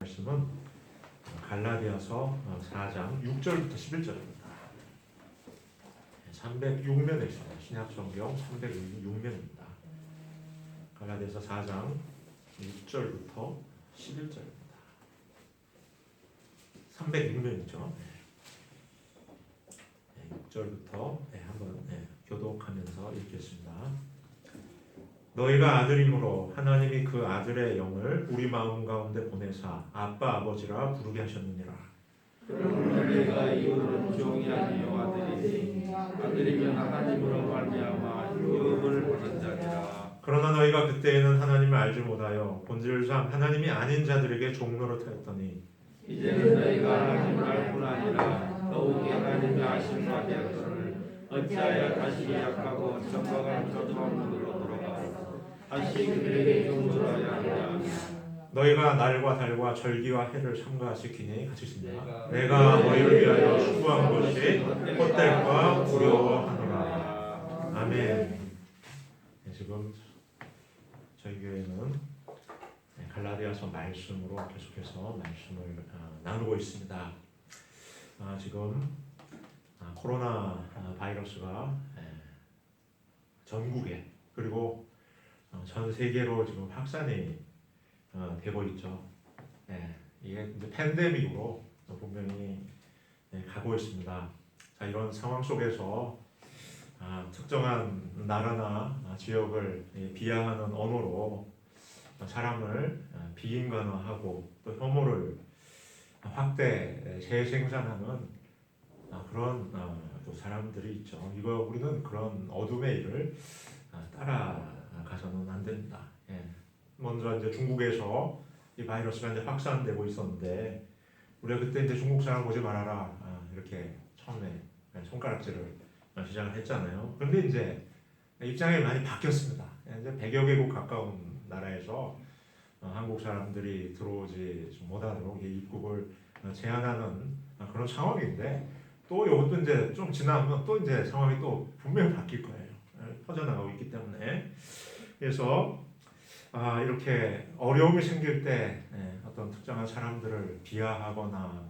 말씀은 갈라디아서 4장 6절부터 11절입니다. 306면에 있습니다. 신약성경 306면입니다. 갈라디아서 4장 6절부터 11절입니다. 306면이죠. 6절부터 한번 교독하면서 읽겠습니다. 너희가 아들이므로 하나님이 그 아들의 영을 우리 마음 가운데 보내사 아빠 아버지라 부르게 하셨느니라. 그러므로 내가 이후로 종이 아니요 아들이니 아들이면 하나님으로 말미암아 유업을 받은 자니라. 그러나 너희가 그때에는 하나님을 알지 못하여 본질상 하나님이 아닌 자들에게 종노릇하였더니 이제는 너희가 하나님을 알 뿐 아니라 더욱이 하나님의 아심과 되었거늘 어찌하여 다시 약하고 정박한 저주함으로 돌아가 다시 그들에게 종노릇하여 하느냐. 너희가 날과 달과 절기와 해를 삼가하시기니 같으시냐. 내가 너희를 위하여 수고한 것이 헛될까 두려워하노라. 아멘. 지금 저희 교회는 갈라디아서 말씀으로 계속해서 말씀을 나누고 있습니다. 지금 코로나 바이러스가 전국에 그리고 전 세계로 지금 확산이 되고 있죠. 이게 이제 팬데믹으로 분명히 가고 있습니다. 자, 이런 상황 속에서 특정한 나라나 지역을 비하하는 언어로 사람을 비인간화하고 또 혐오를 확대 재생산하는 그런 또 사람들이 있죠. 이거 우리는 그런 어둠의 일을 따라가서는 안 됩니다. 먼저 이제 중국에서 이 바이러스가 이제 확산되고 있었는데 우리가 그때 이제 중국 사람 보지 말아라 이렇게 처음에 손가락질을 시작을 했잖아요. 그런데 이제 입장이 많이 바뀌었습니다. 이제 100여 개국 가까운 나라에서 한국 사람들이 들어오지 못하도록 입국을 제한하는 그런 상황인데 또 이것도 이제 좀 지나면 또 이제 상황이 또 분명히 바뀔 거예요. 퍼져나가고 있기 때문에 그래서 이렇게 어려움이 생길 때 어떤 특정한 사람들을 비하하거나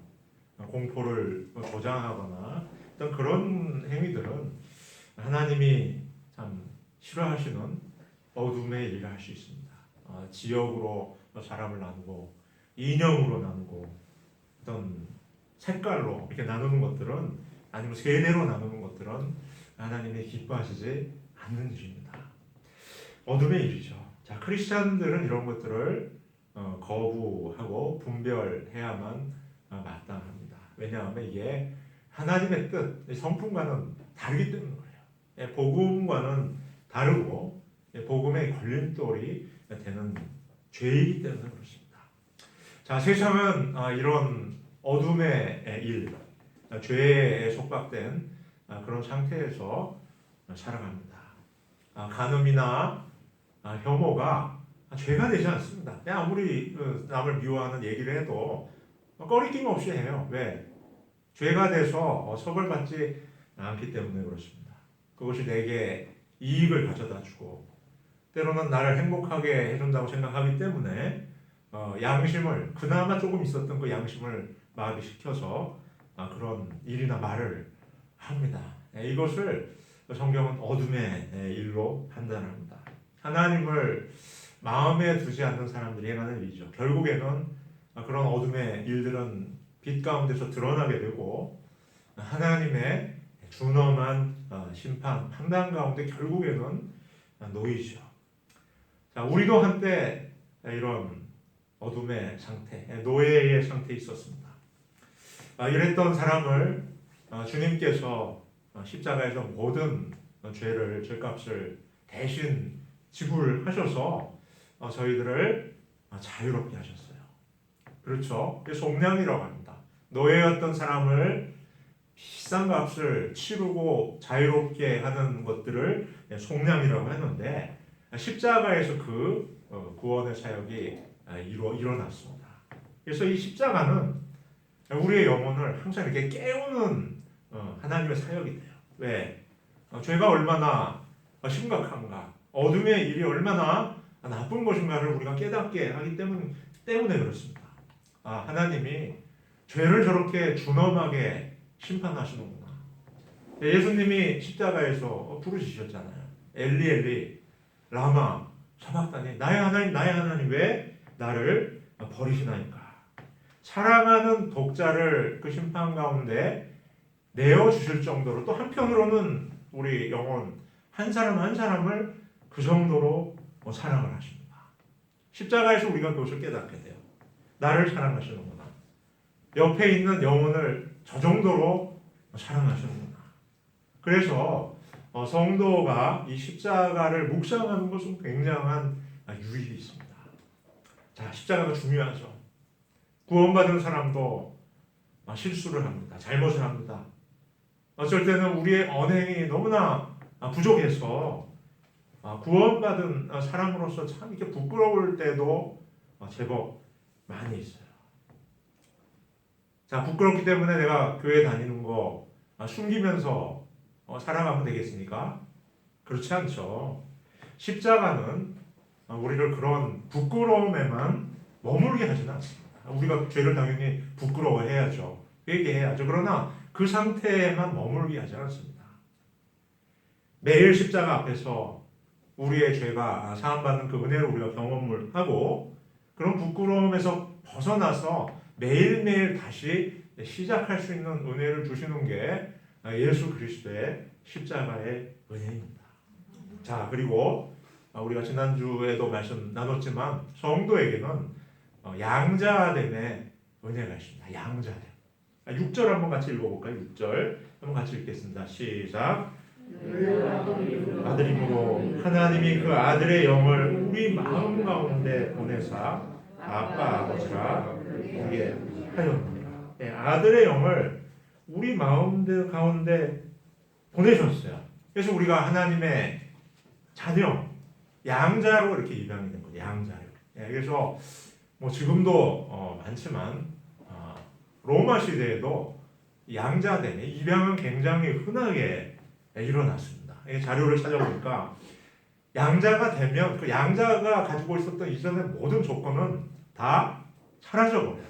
공포를 조장하거나 어떤 그런 행위들은 하나님이 참 싫어하시는 어둠의 일을 할 수 있습니다. 지역으로 사람을 나누고 이념으로 나누고 어떤 색깔로 이렇게 나누는 것들은 아니면 세대로 나누는 것들은 하나님이 기뻐하시지 않는 일입니다. 어둠의 일이죠. 자, 크리스찬들은 이런 것들을 거부하고 분별해야만 마땅합니다. 왜냐하면 이게 하나님의 뜻, 성품과는 다르기 때문인 거예요. 복음과는 다르고 복음의 걸림돌이 되는 죄이기 때문에 그렇습니다. 자, 세상은 이런 어둠의 일, 죄에 속박된 그런 상태에서 살아갑니다. 간음이나 혐오가 죄가 되지 않습니다. 아무리 남을 미워하는 얘기를 해도 꺼리낌 없이 해요. 왜? 죄가 돼서 처벌받지 않기 때문에 그렇습니다. 그것이 내게 이익을 가져다 주고 때로는 나를 행복하게 해준다고 생각하기 때문에 양심을 그나마 조금 있었던 그 양심을 마비시켜서 그런 일이나 말을 합니다. 이것을 성경은 어둠의 일로 판단합니다. 하나님을 마음에 두지 않는 사람들이 행하는 일이죠. 결국에는 그런 어둠의 일들은 빛 가운데서 드러나게 되고 하나님의 준엄한 심판, 판단 가운데 결국에는 놓이죠. 자, 우리도 한때 이런 어둠의 상태, 노예의 상태에 있었습니다. 이랬던 사람을 주님께서 십자가에서 모든 죄를, 죄값을 대신 지불하셔서 저희들을 자유롭게 하셨어요. 그렇죠? 그래서 속량이라고 합니다. 노예였던 사람을 비싼 값을 치르고 자유롭게 하는 것들을 속량이라고 했는데 십자가에서 그 구원의 사역이 일어났습니다. 그래서 이 십자가는 우리의 영혼을 항상 이렇게 깨우는 하나님의 사역이 돼요. 왜? 죄가 얼마나 심각한가, 어둠의 일이 얼마나 나쁜 것인가를 우리가 깨닫게 하기 때문에 그렇습니다. 하나님이 죄를 저렇게 준엄하게 심판하시는구나. 예수님이 십자가에서 부르짖으셨잖아요. 엘리 엘리 라마 사박다니, 나의 하나님 왜 나를 버리시나이까. 사랑하는 독자를 그 심판 가운데 내어 주실 정도로, 또 한편으로는 우리 영혼 한 사람 한 사람을 그 정도로 사랑을 하십니다. 십자가에서 우리가 그것을 깨닫게 돼요. 나를 사랑하시는구나. 옆에 있는 영혼을 저 정도로 사랑하시는구나. 그래서 성도가 이 십자가를 묵상하는 것은 굉장한 유익이 있습니다. 자, 십자가가 중요하죠. 구원받은 사람도 실수를 합니다. 잘못을 합니다. 어쩔 때는 우리의 언행이 너무나 부족해서 구원받은 사람으로서 참 이렇게 부끄러울 때도 제법 많이 있어요. 자, 부끄럽기 때문에 내가 교회 다니는 거 숨기면서 살아가면 되겠습니까? 그렇지 않죠. 십자가는 우리를 그런 부끄러움에만 머물게 하지는 않습니다. 우리가 죄를 당연히 부끄러워해야죠. 회개해야죠. 그러나 그 상태에만 머물게 하지 않습니다. 매일 십자가 앞에서 우리의 죄가 사함받는 그 은혜를 우리가 경험을 하고, 그런 부끄러움에서 벗어나서 매일매일 다시 시작할 수 있는 은혜를 주시는 게 예수 그리스도의 십자가의 은혜입니다. 자, 그리고 우리가 지난주에도 말씀 나눴지만 성도에게는 양자됨의 은혜가 있습니다. 양자됨. 6절 한번 같이 읽어볼까요? 6절 한번 같이 읽겠습니다. 시작. 아들이므로 하나님이 그 아들의 영을 우리 마음 가운데 보내사 아빠 아버지라 부르게 하였느니라. 아들의 영을 우리 마음 가운데 보내셨어요. 그래서 우리가 하나님의 자녀, 양자로 이렇게 입양이 된 거죠. 양자로. 그래서 지금도 많지만 로마 시대에도 양자됨의 입양은 굉장히 흔하게 일어났습니다. 자료를 찾아보니까 양자가 되면 그 양자가 가지고 있었던 이전의 모든 조건은 다 사라져버려요.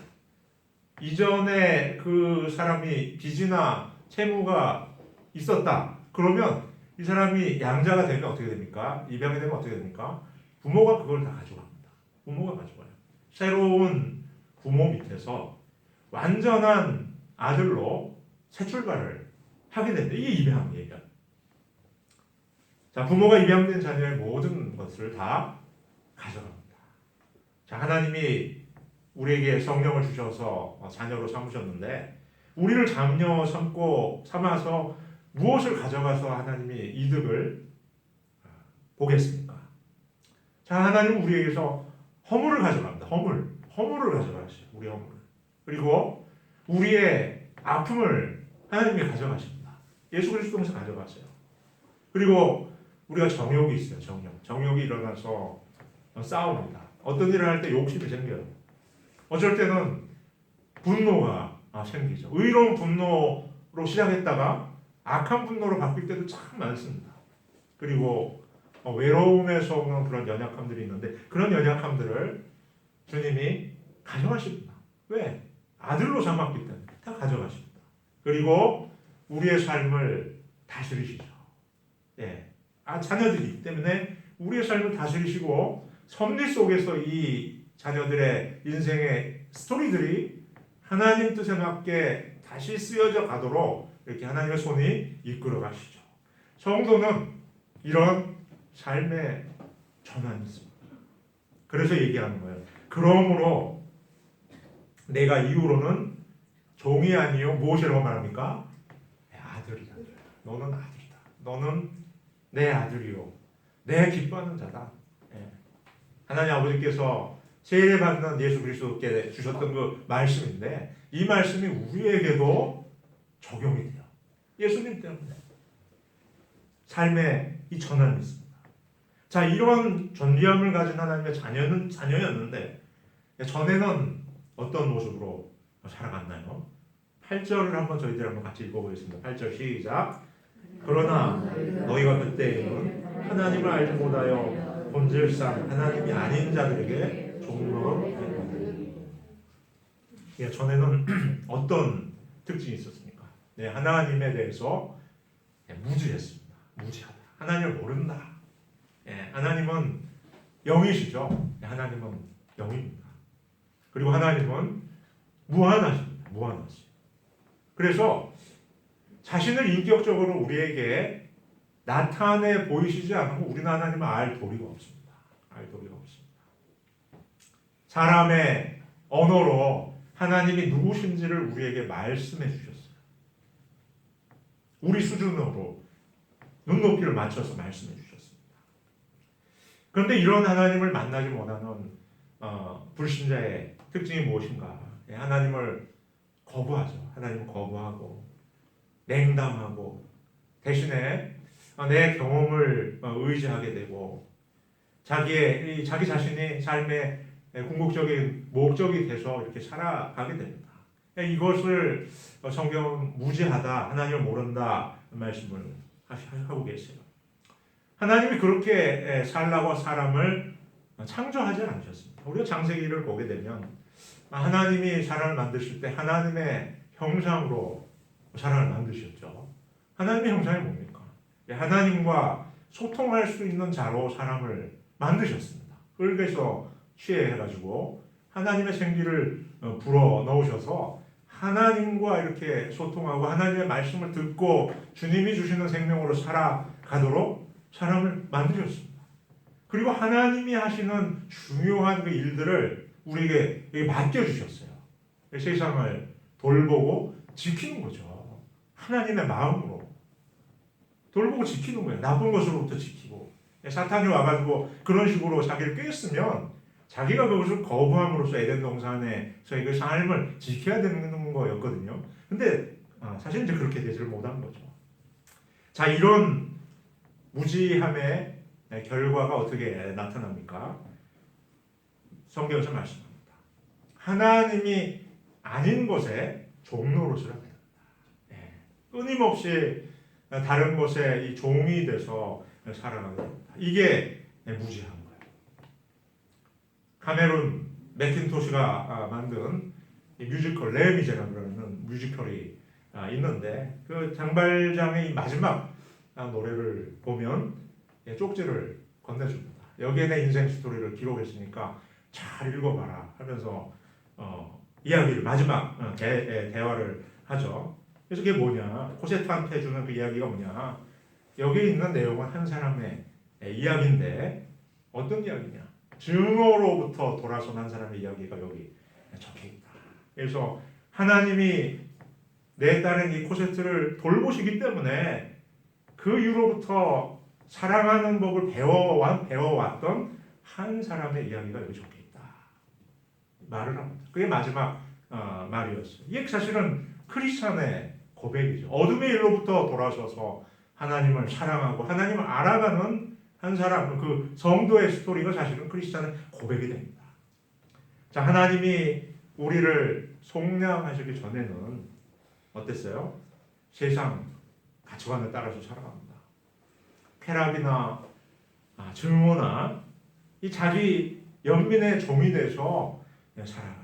이전에 그 사람이 빚이나 채무가 있었다. 그러면 이 사람이 양자가 되면 어떻게 됩니까? 입양이 되면 어떻게 됩니까? 부모가 그걸 다 가져갑니다. 부모가 가져가요. 새로운 부모 밑에서 완전한 아들로 새 출발을 하게 됩니다. 이게 입양이에요. 자, 부모가 입양된 자녀의 모든 것을 다 가져갑니다. 자, 하나님이 우리에게 성령을 주셔서 자녀로 삼으셨는데, 우리를 자녀 삼아서 무엇을 가져가서 하나님이 이득을 보겠습니까? 자, 하나님은 우리에게서 허물을 가져갑니다. 허물을 가져가시죠. 우리 허물을. 그리고 우리의 아픔을 하나님이 가져가십니다. 예수 그리스도에서 가져가세요. 그리고 우리가 정욕이 있어요. 정욕이 일어나서 싸웁니다. 어떤 일을 할 때 욕심이 생겨요. 어쩔 때는 분노가 생기죠. 의로운 분노로 시작했다가 악한 분노로 바뀔 때도 참 많습니다. 그리고 외로움에서 오는 그런 연약함들이 있는데, 그런 연약함들을 주님이 가져가십니다. 왜? 아들로 삼았기 때문에 다 가져가십니다. 그리고 우리의 삶을 다스리시죠. 자녀들이기 때문에 우리의 삶을 다스리시고, 섭리 속에서 이 자녀들의 인생의 스토리들이 하나님 뜻에 맞게 다시 쓰여져 가도록 이렇게 하나님의 손이 이끌어 가시죠. 성도는 이런 삶의 전환이 있습니다. 그래서 얘기하는 거예요. 그러므로 내가 이후로는 종이 아니요 무엇이라고 말합니까? 아들이다. 너는 아들이다. 너는 내 아들이요, 내 기뻐하는 자다. 하나님 아버지께서 세례받는 예수 그리스도께 주셨던 그 말씀인데, 이 말씀이 우리에게도 적용이 돼요. 예수님 때문에 삶의 이 전환이 있습니다. 자, 이런 존귀함을 가진 하나님의 자녀였는데 전에는 어떤 모습으로 살아갔나요? 8절을 한번 저희들 한번 같이 읽어보겠습니다. 8절 시작. 그러나 너희가 그때에는 하나님을 알지 못하여 본질상 하나님이 아닌 자들에게 종로로 되었느니라. 예, 전에는 어떤 특징이 있었습니까? 네, 하나님에 대해서 무지했습니다. 무지하다. 하나님을 모른다. 예, 하나님은 영이시죠. 예, 하나님은 영입니다. 그리고 하나님은 무한하십니다. 무한하시. 그래서 자신을 인격적으로 우리에게 나타내 보이시지 않고 우리는 하나님을 알 도리가 없습니다. 알 도리가 없습니다. 사람의 언어로 하나님이 누구신지를 우리에게 말씀해 주셨어요. 우리 수준으로 눈높이를 맞춰서 말씀해 주셨습니다. 그런데 이런 하나님을 만나지 못하는 불신자의 특징이 무엇인가? 하나님을 거부하죠. 하나님을 거부하고 냉담하고 대신에 내 경험을 의지하게 되고 자기 자신이 삶의 궁극적인 목적이 돼서 이렇게 살아가게 됩니다. 이것을 성경은 무지하다, 하나님을 모른다 말씀을 하고 계세요. 하나님이 그렇게 살라고 사람을 창조하지 않으셨습니다. 우리가 창세기를 보게 되면 하나님이 사람을 만드실 때 하나님의 형상으로 사람을 만드셨죠. 하나님의 형상이 뭡니까? 하나님과 소통할 수 있는 자로 사람을 만드셨습니다. 흙에서 취해가지고 하나님의 생기를 불어 넣으셔서 하나님과 이렇게 소통하고 하나님의 말씀을 듣고 주님이 주시는 생명으로 살아가도록 사람을 만드셨습니다. 그리고 하나님이 하시는 중요한 그 일들을 우리에게 맡겨주셨어요. 세상을 돌보고 지키는 거죠. 하나님의 마음으로 돌보고 지키는 거예요. 나쁜 것으로부터 지키고. 사탄이 와가지고 그런 식으로 자기를 꿰었으면 자기가 그것을 거부함으로써 에덴 동산에서의 그 삶을 지켜야 되는 거였거든요. 근데 사실 이제 그렇게 되지를 못한 거죠. 자, 이런 무지함의 결과가 어떻게 나타납니까? 성경에서 말씀합니다. 하나님이 아닌 것에 종노릇을 합니다. 끊임없이 다른 것에 이 종이 돼서 살아가게 됩니다. 이게 무지한 거예요. 카메룬 맥킨토시가 만든 뮤지컬 레미제라블이라는 뮤지컬이 있는데 그 장발장의 마지막 노래를 보면 쪽지를 건네줍니다. 여기에 내 인생 스토리를 기록했으니까 잘 읽어봐라 하면서 이야기를 마지막 대화를 하죠. 그래서 그게 뭐냐? 코세트한테 주는 그 이야기가 뭐냐? 여기 있는 내용은 한 사람의 이야기인데 어떤 이야기냐? 증오로부터 돌아선 한 사람의 이야기가 여기 적혀 있다. 그래서 하나님이 내 딸인 이 코세트를 돌보시기 때문에 그 이후로부터 사랑하는 법을 배워왔던 한 사람의 이야기가 여기 적혀 있다. 말을 합니다. 그게 마지막 말이었어요. 이게 사실은 크리스찬의 고백이죠. 어둠의 일로부터 돌아서서 하나님을 사랑하고 하나님을 알아가는 한 사람, 그 성도의 스토리가 사실은 크리스찬의 고백이 됩니다. 자, 하나님이 우리를 속량하시기 전에는 어땠어요? 세상 가치관을 따라서 살아갑니다. 쾌락이나 증오나 이 자기 연민의 종이 돼서 살아가요.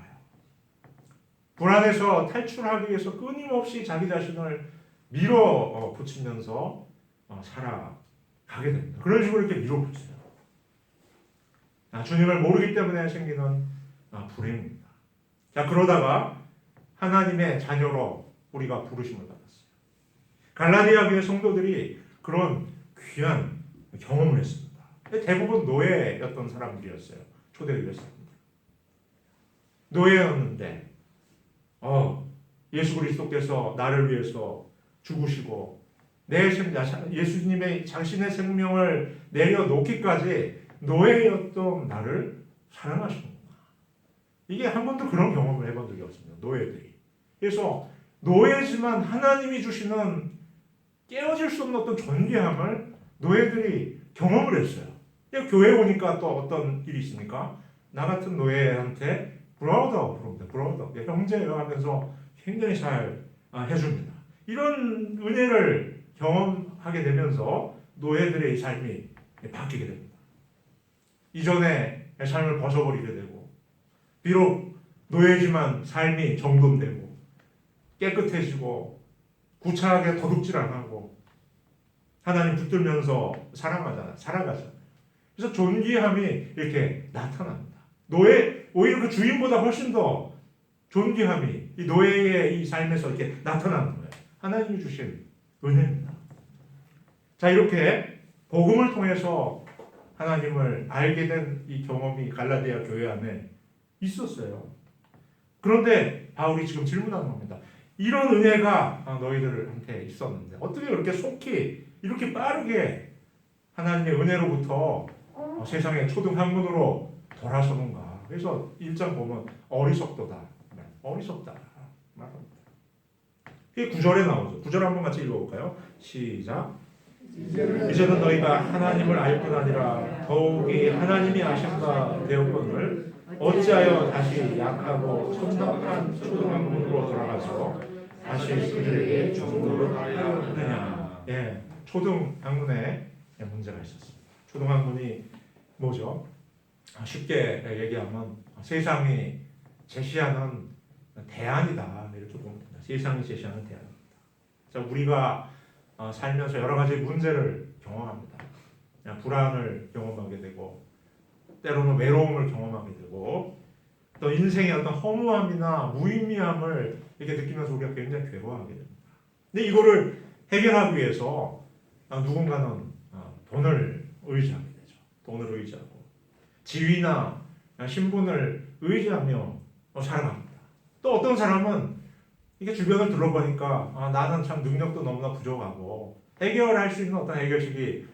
불안에서 탈출하기 위해서 끊임없이 자기 자신을 밀어붙이면서 살아가게 됩니다. 그런 식으로 이렇게 밀어붙여요. 주님을 모르기 때문에 생기는 불행입니다. 자, 그러다가 하나님의 자녀로 우리가 부르심을 받았어요. 갈라디아 교회 성도들이 그런 귀한 경험을 했습니다. 대부분 노예였던 사람들이었어요. 초대교회 사람들. 노예였는데 예수 그리스도께서 나를 위해서 죽으시고 예수님의 자신의 생명을 내려놓기까지 노예였던 나를 사랑하시는구나. 이게 한 번도 그런 경험을 해본 적이 없습니다. 노예들이. 그래서 노예지만 하나님이 주시는 깨어질 수 없는 어떤 존귀함을 노예들이 경험을 했어요. 교회 오니까 또 어떤 일이 있습니까? 나 같은 노예한테 브라더 부릅니다. 브라더, 형제요 하면서 굉장히 잘 해줍니다. 이런 은혜를 경험하게 되면서 노예들의 이 삶이 바뀌게 됩니다. 이전의 삶을 벗어버리게 되고 비록 노예지만 삶이 정돈되고 깨끗해지고 구차하게 도둑질 안 하고 하나님 붙들면서 살아가잖아요. 그래서 존귀함이 이렇게 나타납니다. 노예, 오히려 그 주인보다 훨씬 더 존귀함이 이 노예의 이 삶에서 이렇게 나타나는 거예요. 하나님이 주신 은혜입니다. 자, 이렇게 복음을 통해서 하나님을 알게 된 이 경험이 갈라디아 교회 안에 있었어요. 그런데 바울이 지금 질문하는 겁니다. 이런 은혜가 너희들한테 있었는데 어떻게 그렇게 속히 이렇게 빠르게 하나님의 은혜로부터 세상의 초등학문으로 돌아서는가. 그래서 1장 보면 어리석도다. 어리석다 말합니다. 이게 9절에 나오죠. 9절 한번 같이 읽어볼까요? 시작. 이제는 너희가 하나님을 알 뿐 아니라 더욱이 하나님이 아신 바 되었거늘 어찌하여 다시 약하고 천박한 초등학문으로 돌아가서 다시 그들에게 종노릇하여 하느냐. 예, 초등학문에 문제가 있었습니다. 초등학문이 뭐죠? 쉽게 얘기하면 세상이 제시하는 대안이다 이렇게 봅니다. 세상이 제시하는 대안입니다. 자, 우리가 살면서 여러 가지 문제를 경험합니다. 불안을 경험하게 되고 때로는 외로움을 경험하게 되고 또 인생의 어떤 허무함이나 무의미함을 이렇게 느끼면서 우리가 굉장히 괴로워하게 됩니다. 근데 이거를 해결하기 위해서 누군가는 돈을 의지하게 되죠. 돈을 의지하고 지위나 신분을 의지하며 살아갑니다. 또 어떤 사람은 이게 주변을 둘러보니까 나는 참 능력도 너무나 부족하고 해결할 수 있는 어떤 해결책이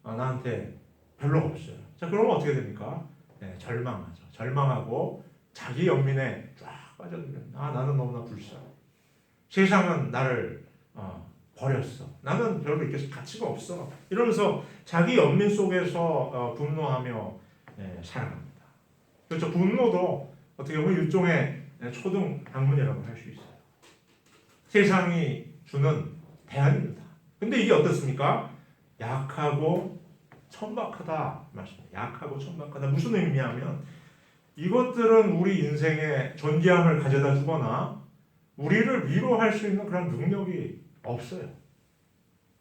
나한테 별로 없어요. 자, 그러면 어떻게 됩니까? 네, 절망하죠. 절망하고 자기 연민에 쫙 빠져들면 나는 너무나 불쌍해. 세상은 나를 버렸어. 나는 별로 이렇게 가치가 없어. 이러면서 자기 연민 속에서 분노하며 살아갑니다. 그렇죠. 분노도 어떻게 보면 일종의 초등학문이라고 할 수 있어요. 세상이 주는 대안입니다. 근데 이게 어떻습니까? 약하고 천박하다 말씀입니다. 약하고 천박하다. 무슨 의미냐면 이것들은 우리 인생에 존귀함을 가져다 주거나 우리를 위로할 수 있는 그런 능력이 없어요.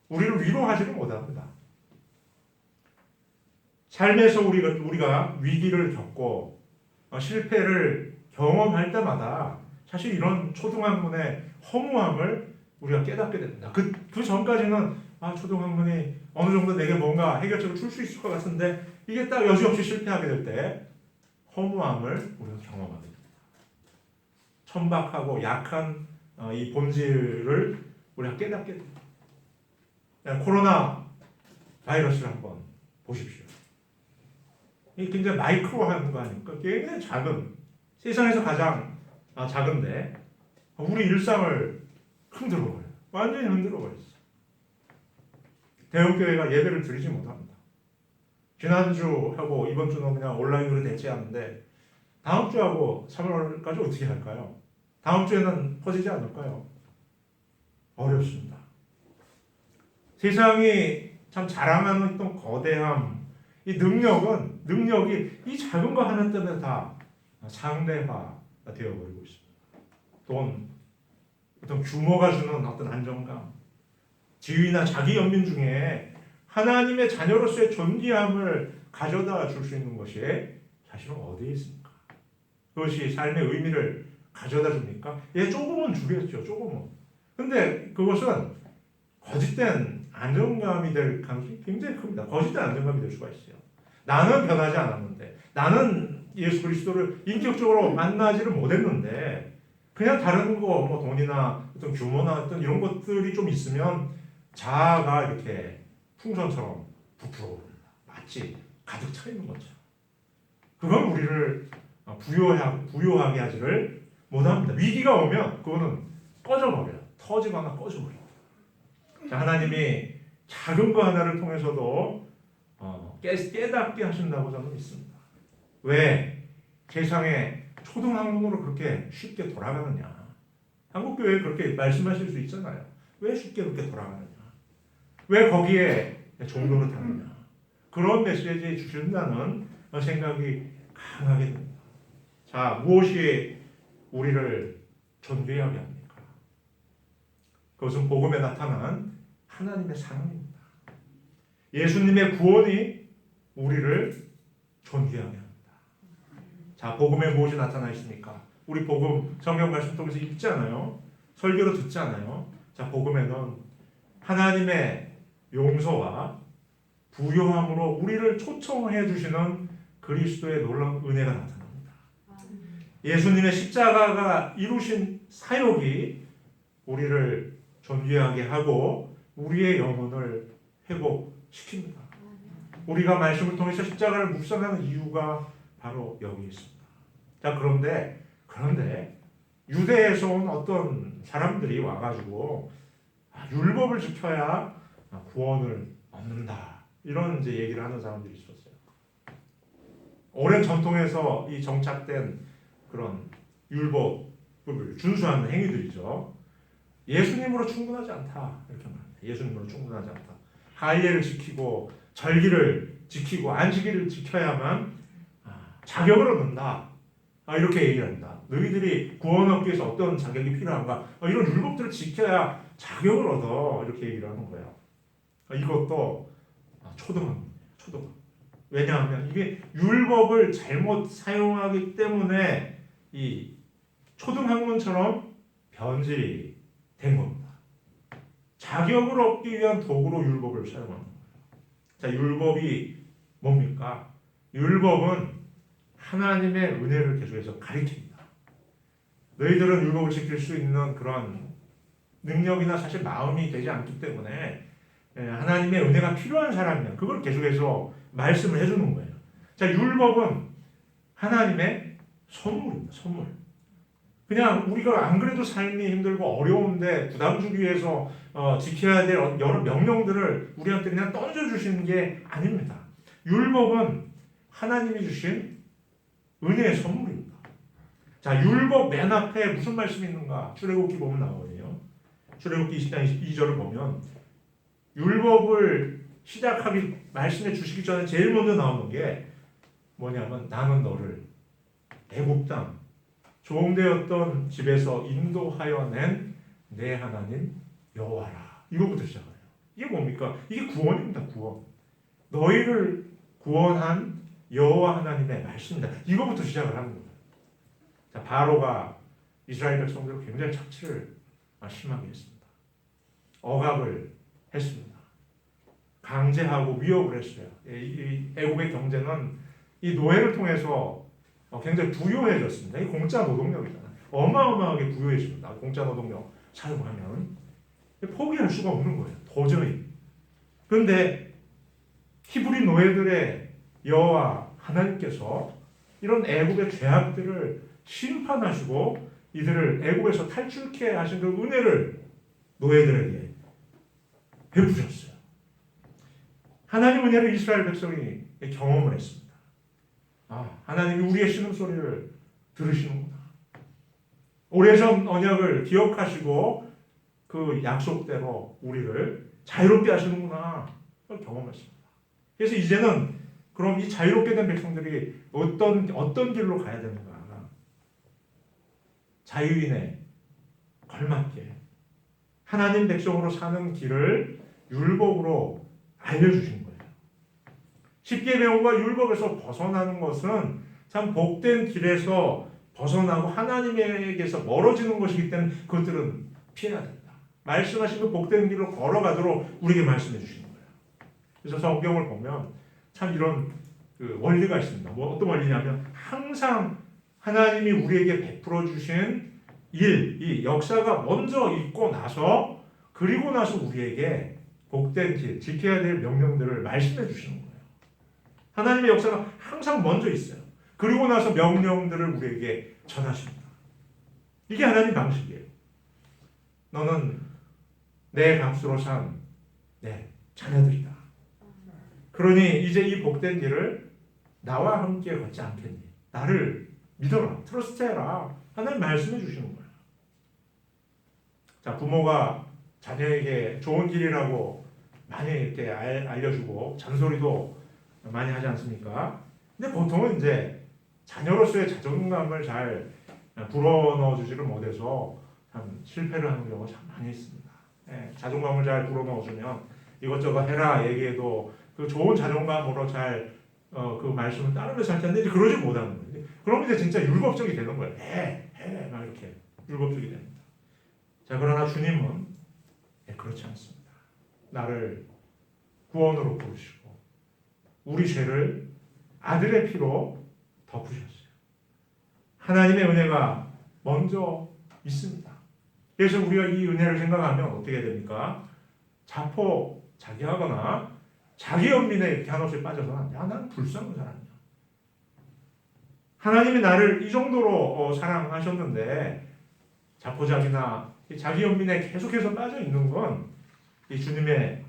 우리를 위로하지는 못합니다. 삶에서 우리가 위기를 겪고 실패를 경험할 때마다 사실 이런 초등학문의 허무함을 우리가 깨닫게 됩니다. 그 전까지는 초등학문이 어느 정도 내게 뭔가 해결책을 줄 수 있을 것 같은데 이게 딱 여지없이 실패하게 될 때 허무함을 우리가 경험하게 됩니다. 천박하고 약한 이 본질을 우리가 깨닫게 됩니다. 코로나 바이러스를 한번 보십시오. 이게 굉장히 마이크로한 거 아닙니까? 굉장히 작은, 세상에서 가장 작은데 우리 일상을 흔들어버려요. 완전히 흔들어버렸어요. 대형교회가 예배를 드리지 못합니다. 지난주하고 이번 주는 그냥 온라인으로 대체하는데 다음 주하고 3월까지 어떻게 할까요? 다음 주에는 퍼지지 않을까요? 어렵습니다. 세상이 참 자랑하는 어떤 거대함, 이 능력이 이 작은 거 하나 때문에 다 상대화가 되어버리고 있습니다. 돈, 어떤 규모가 주는 어떤 안정감, 지위나 자기 연민 중에 하나님의 자녀로서의 존귀함을 가져다 줄 수 있는 것이 사실은 어디에 있습니까? 그것이 삶의 의미를 가져다 줍니까? 조금은 주겠죠. 조금은. 근데 그것은 거짓된 안정감이 될 가능성이 굉장히 큽니다. 거짓된 안정감이 될 수가 있어요. 나는 변하지 않았는데, 나는 예수 그리스도를 인격적으로 만나지를 못했는데, 그냥 다른 거, 돈이나 어떤 규모나 어떤 이런 것들이 좀 있으면 자아가 이렇게 풍선처럼 부풀어 오릅니다. 마치 가득 차 있는 것처럼. 그건 우리를 부요하게 하지를 못합니다. 위기가 오면 그거는 꺼져버려요. 터지거나 꺼져버려요. 자, 하나님이 작은 거 하나를 통해서도 깨닫게 하신다고 저는 믿습니다. 왜 세상에 초등학문으로 그렇게 쉽게 돌아가느냐? 한국교회에 그렇게 말씀하실 수 있잖아요. 왜 쉽게 그렇게 돌아가느냐? 왜 거기에 종로를 타느냐? 그런 메시지 주신다는 생각이 강하게 됩니다. 자, 무엇이 우리를 존귀하게 합니까? 그것은 복음에 나타난 하나님의 사랑입니다. 예수님의 구원이 우리를 존귀하게 합니다. 자, 복음에 무엇이 나타나 있습니까? 우리 복음 성경 말씀 통해서 읽잖아요. 설교로 듣잖아요. 자, 복음에는 하나님의 용서와 부요함으로 우리를 초청해 주시는 그리스도의 놀라운 은혜가 나타납니다. 예수님의 십자가가 이루신 사역이 우리를 존귀하게 하고 우리의 영혼을 회복시킵니다. 우리가 말씀을 통해서 십자가를 묵상하는 이유가 바로 여기 있습니다. 자, 그런데 유대에서 온 어떤 사람들이 와가지고 율법을 지켜야 구원을 얻는다, 이런 이제 얘기를 하는 사람들이 있었어요. 오랜 전통에서 이 정착된 그런 율법을 준수하는 행위들이죠. 예수님으로 충분하지 않다, 이렇게 말합니다. 예수님으로 충분하지 않다. 할례를 지키고 절기를 지키고 안식일을 지켜야만 자격을 얻는다, 이렇게 얘기를 합니다. 너희들이 구원 얻기 위해서 어떤 자격이 필요한가? 이런 율법들을 지켜야 자격을 얻어, 이렇게 얘기를 하는 거예요. 이것도 초등학교예요. 초등학교. 왜냐하면 이게 율법을 잘못 사용하기 때문에 이 초등학문처럼 변질이 된 겁니다. 자격을 얻기 위한 도구로 율법을 사용하는 거예요. 자, 율법이 뭡니까? 율법은 하나님의 은혜를 계속해서 가리킵니다. 너희들은 율법을 지킬 수 있는 그런 능력이나 사실 마음이 되지 않기 때문에 하나님의 은혜가 필요한 사람이면 그걸 계속해서 말씀을 해주는 거예요. 자, 율법은 하나님의 선물입니다. 선물. 그냥 우리가 안 그래도 삶이 힘들고 어려운데 부담 주기 위해서 지켜야 될 여러 명령들을 우리한테 그냥 던져주시는 게 아닙니다. 율법은 하나님이 주신 은혜의 선물입니다. 자, 율법 맨 앞에 무슨 말씀이 있는가? 출애굽기 보면 나오거든요. 출애굽기 20장 22절을 보면 율법을 시작하기 말씀해 주시기 전에 제일 먼저 나오는 게 뭐냐면 나는 너를 애굽 땅 종되었던 집에서 인도하여 낸 내 하나님 여호와라. 이거부터 시작해요. 이게 뭡니까? 이게 구원입니다. 구원. 너희를 구원한 여호와 하나님의 말씀입니다. 이거부터 시작을 하는 거예요. 자, 바로가 이스라엘 백성들을 굉장히 착취를 심하게 했습니다. 억압을 했습니다. 강제하고 위협을 했어요. 이 애굽의 경제는 이 노예를 통해서 굉장히 부유해졌습니다. 이 공짜 노동력이잖아요. 어마어마하게 부유해집니다. 공짜 노동력 사용하면 포기할 수가 없는 거예요. 도저히. 그런데 히브리 노예들의 여호와 하나님께서 이런 애굽의 죄악들을 심판하시고 이들을 애굽에서 탈출케 하신 그 은혜를 노예들에게 베푸셨어요. 하나님 은혜를 이스라엘 백성이 경험을 했습니다. 하나님이 우리의 신음소리를 들으시는구나. 오래전 언약을 기억하시고 그 약속대로 우리를 자유롭게 하시는구나. 그걸 경험했습니다. 그래서 이제는 그럼 이 자유롭게 된 백성들이 어떤 길로 가야 되는가? 자유인에 걸맞게 하나님 백성으로 사는 길을 율법으로 알려주신 거예요. 십계명과 율법에서 벗어나는 것은 참 복된 길에서 벗어나고 하나님에게서 멀어지는 것이기 때문에 그것들은 피해야 된다. 말씀하신 그 복된 길로 걸어가도록 우리에게 말씀해 주시는 거예요. 그래서 성경을 보면 참 이런 그 원리가 있습니다. 어떤 원리냐면 항상 하나님이 우리에게 베풀어 주신 이 역사가 먼저 있고 나서 그리고 나서 우리에게 복된 길, 지켜야 될 명령들을 말씀해 주시는 거예요. 하나님의 역사가 항상 먼저 있어요. 그리고 나서 명령들을 우리에게 전하십니다. 이게 하나님 방식이에요. 너는 내 값으로 산 내 자녀들이다. 그러니 이제 이 복된 길을 나와 함께 걷지 않겠니? 나를 믿어라. 트러스트해라. 하나님 말씀해 주시는 거예요. 자, 부모가 자녀에게 좋은 길이라고 많이 이렇게 알려주고 잔소리도 많이 하지 않습니까? 근데 보통은 이제 자녀로서의 자존감을 잘 불어넣어 주지를 못해서 참 실패를 하는 경우가 참 많이 있습니다. 자존감을 잘 불어넣어 주면 이것저것 해라 얘기해도 그 좋은 자존감으로 잘 그 말씀을 따르면서 할 텐데 이제 그러지 못하는 거예요. 그럼 이제 진짜 율법적이 되는 거예요. 막 이렇게 율법적이 됩니다. 자, 그러나 주님은 그렇지 않습니다. 나를 구원으로 부르시고 우리 죄를 아들의 피로 덮으셨어요. 하나님의 은혜가 먼저 있습니다. 그래서 우리가 이 은혜를 생각하면 어떻게 됩니까? 자포자기하거나 자기 연민에 이렇게 한없이 빠져서는 안 돼. 나는 불쌍한 사람이야. 하나님이 나를 이 정도로 사랑하셨는데 자포자기나 자기 연민에 계속해서 빠져 있는 건 이 주님의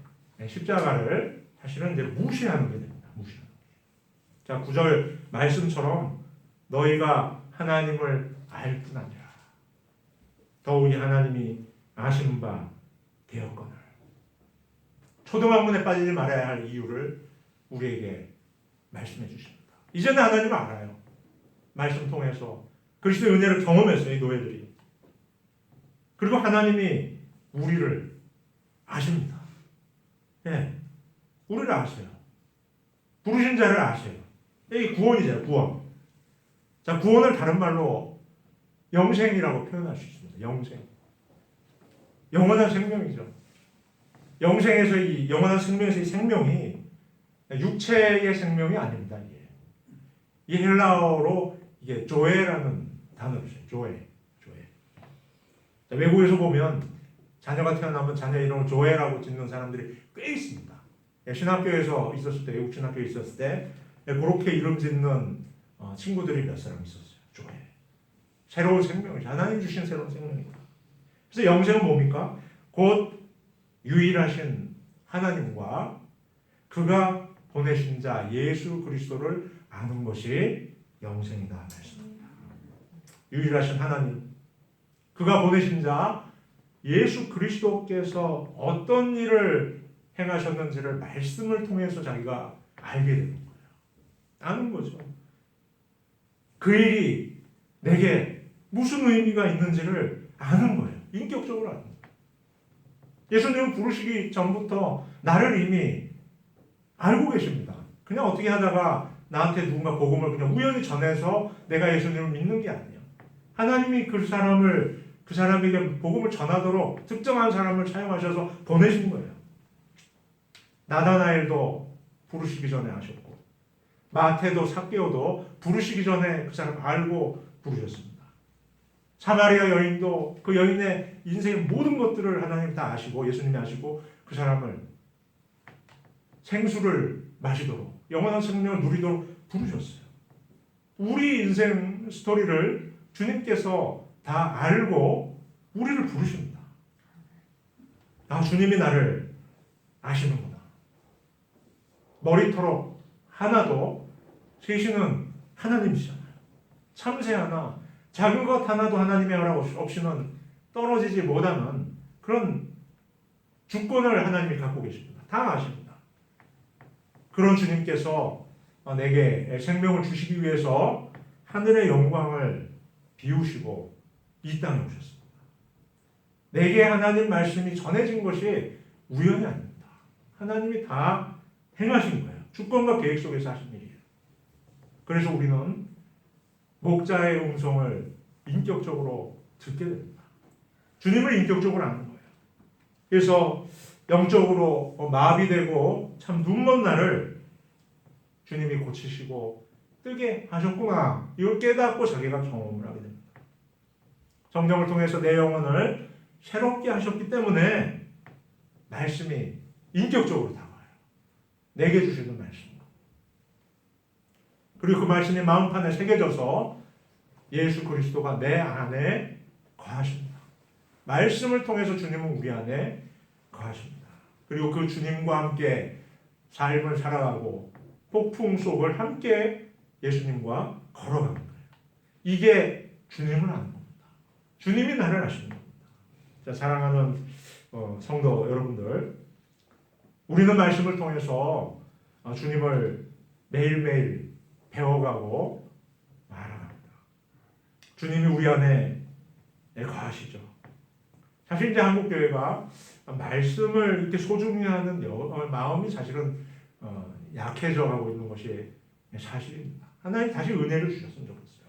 십자가를 사실은 이제 무시하는 게 됩니다. 무시하는 게. 자, 9절 말씀처럼 너희가 하나님을 알 뿐 아니라 더욱이 하나님이 아시는 바 되었거늘. 초등학문에 빠지지 말아야 할 이유를 우리에게 말씀해 주십니다. 이제는 하나님을 알아요. 말씀 통해서 그리스도의 은혜를 경험했어요. 이 노예들이. 그리고 하나님이 우리를 아십니다. 우리를 아세요. 부르신 자를 아세요. 이게 구원이잖아요. 구원. 자, 구원을 다른 말로 영생이라고 표현할 수 있습니다. 영생. 영원한 생명이죠. 영생에서 이 영원한 생명에서 이 생명이 육체의 생명이 아닙니다. 이 헬라어로 이게 조에라는 단어를 써요. 조에. 자, 외국에서 보면 자녀가 태어나면 자녀 이름을 조에라고 짓는 사람들이 꽤 있습니다. 신학교에서 있었을 때, 외국 신학교에 있었을 때 그렇게 이름 짓는 친구들이 몇 사람 있었어요. 조에. 새로운 생명이죠. 하나님 주신 새로운 생명이다. 그래서 영생은 뭡니까? 곧 유일하신 하나님과 그가 보내신 자 예수 그리스도를 아는 것이 영생이다 말씀입니다. 유일하신 하나님, 그가 보내신 자 예수 그리스도께서 어떤 일을 행하셨는지를 말씀을 통해서 자기가 알게 되는 거예요. 아는 거죠. 그 일이 내게 무슨 의미가 있는지를 아는 거예요. 인격적으로 아는 거예요. 예수님은 부르시기 전부터 나를 이미 알고 계십니다. 그냥 어떻게 하다가 나한테 누군가 복음을 그냥 우연히 전해서 내가 예수님을 믿는 게 아니에요. 하나님이 그 사람에게 복음을 전하도록 특정한 사람을 사용하셔서 보내신 거예요. 나다나엘도 부르시기 전에 아셨고 마태도 삭개오도 부르시기 전에 그 사람 알고 부르셨습니다. 사마리아 여인도 그 여인의 인생의 모든 것들을 하나님 다 아시고 예수님이 아시고 그 사람을 생수를 마시도록 영원한 생명을 누리도록 부르셨어요. 우리 인생 스토리를 주님께서 다 알고 우리를 부르십니다. 주님이 나를 아시는구나. 머리털 하나도 셋이는 하나님이시잖아요. 참새 하나, 작은 것 하나도 하나님의 허락 없이는 떨어지지 못하는 그런 주권을 하나님이 갖고 계십니다. 다 아십니다. 그런 주님께서 내게 생명을 주시기 위해서 하늘의 영광을 비우시고 이 땅에 오셨습니다. 내게 하나님 말씀이 전해진 것이 우연이 아닙니다. 하나님이 다 행하신 거예요. 주권과 계획 속에서 하신 일이에요. 그래서 우리는 목자의 음성을 인격적으로 듣게 됩니다. 주님을 인격적으로 아는 거예요. 그래서 영적으로 마비되고 참 눈먼 나를 주님이 고치시고 뜨게 하셨구나. 이걸 깨닫고 자기가 경험을 하게 됩니다. 성경을 통해서 내 영혼을 새롭게 하셨기 때문에 말씀이 인격적으로 다가와요. 내게 주시는 말씀. 그리고 그 말씀이 마음판에 새겨져서 예수 그리스도가 내 안에 거하십니다. 말씀을 통해서 주님은 우리 안에 거하십니다. 그리고 그 주님과 함께 삶을 살아가고 폭풍 속을 함께 예수님과 걸어가는 거예요. 이게 주님을 아는 겁니다. 주님이 나를 아시는 겁니다. 자, 사랑하는 성도 여러분들, 우리는 말씀을 통해서 주님을 매일매일 배워가고 알아갑니다. 주님이 우리 안에 거하시죠. 사실 이제 한국 교회가 말씀을 이렇게 소중히 하는 마음이 사실은 약해져 가고 있는 것이 사실입니다. 하나님 다시 은혜를 주셨으면 좋겠어요.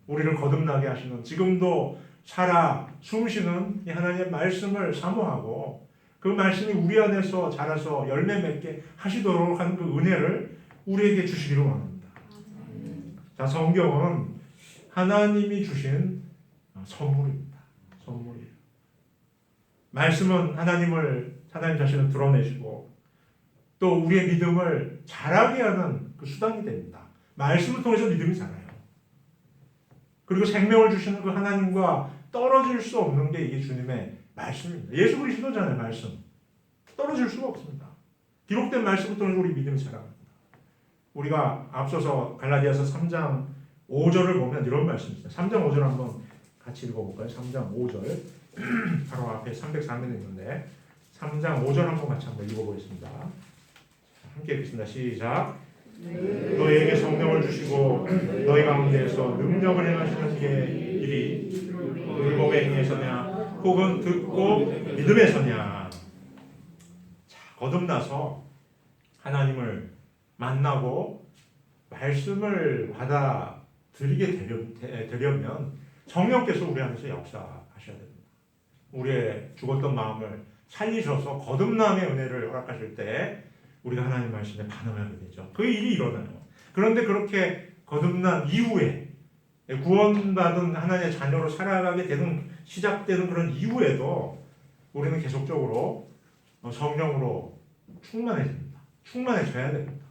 우리를 거듭나게 하시는, 지금도 살아 숨쉬는 이 하나님의 말씀을 사모하고 그 말씀이 우리 안에서 자라서 열매 맺게 하시도록 하는 그 은혜를 우리에게 주시기를 원합니다. 자, 성경은 하나님이 주신 선물입니다. 선물이에요. 말씀은 하나님 자신을 드러내시고 또 우리의 믿음을 자라게 하는 그 수단이 됩니다. 말씀을 통해서 믿음이 자라요. 그리고 생명을 주시는 그 하나님과 떨어질 수 없는 게 이게 주님의 말씀입니다. 예수 그리스도잖아요. 말씀. 떨어질 수가 없습니다. 기록된 말씀을 통해서 우리 믿음이 자랍니다. 우리가 앞서서 갈라디아서 3장 5절을 보면 이런 말씀이 있어요. 3장 5절 한번 같이 읽어볼까요? 3장 5절 바로 앞에 304면 있는데 3장 5절 한번 같이 한번 읽어보겠습니다. 함께 읽겠습니다. 시작. 너희에게 성령을 주시고 너희 가운데에서 능력을 행하시는 게 일이 율법의 행위에서냐 혹은 듣고 믿음에서냐. 자, 거듭나서 하나님을 만나고 말씀을 받아들이게 되려면 성령께서 우리 안에서 역사하셔야 됩니다. 우리의 죽었던 마음을 살리셔서 거듭남의 은혜를 허락하실 때 우리가 하나님 말씀에 반응하게 되죠. 그 일이 일어나요. 그런데 그렇게 거듭난 이후에 구원받은 하나님의 자녀로 살아가게 되는 시작되는 그런 이후에도 우리는 계속적으로 성령으로 충만해집니다. 충만해져야 됩니다.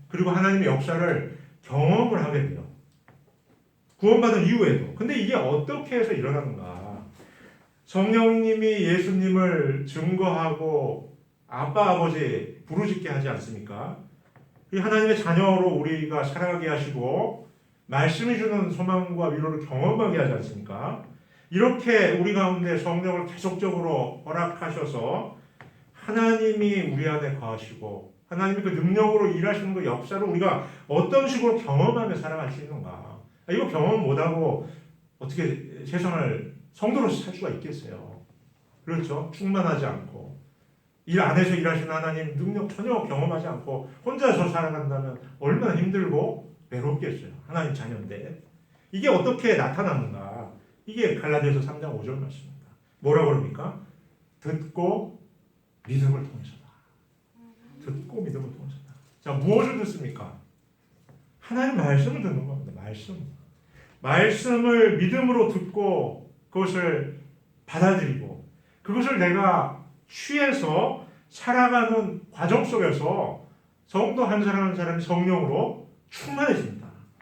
그리고 하나님의 역사를 경험을 하게 돼요. 구원받은 이후에도. 근데 이게 어떻게 해서 일어나는가? 성령님이 예수님을 증거하고 아빠 아버지 부르짖게 하지 않습니까? 이 하나님의 자녀로 우리가 살아가게 하시고 말씀이 주는 소망과 위로를 경험하게 하지 않습니까? 이렇게 우리 가운데 성령을 계속적으로 허락하셔서 하나님이 우리 안에 거하시고 하나님의 그 능력으로 일하시는 그 역사를 우리가 어떤 식으로 경험하며 살아갈 수 있는가? 이거 경험 못하고 어떻게 세상을 성도로서 살 수가 있겠어요? 그렇죠? 충만하지 않고 일 안에서 일하시는 하나님 능력 전혀 경험하지 않고 혼자서 살아간다면 얼마나 힘들고 외롭겠어요. 하나님 자녀인데 이게 어떻게 나타나는가? 이게 갈라디아서 3장 5절 말씀입니다. 뭐라고 그럽니까? 듣고 믿음을 통해서다. 듣고 믿음을 통해서다. 자, 무엇을 듣습니까? 하나님 말씀을 듣는 겁니다. 말씀을 믿음으로 듣고 그것을 받아들이고 그것을 내가 취해서 살아가는 과정 속에서 성도 한 사람 한 사람이 성령으로 충만해집니다.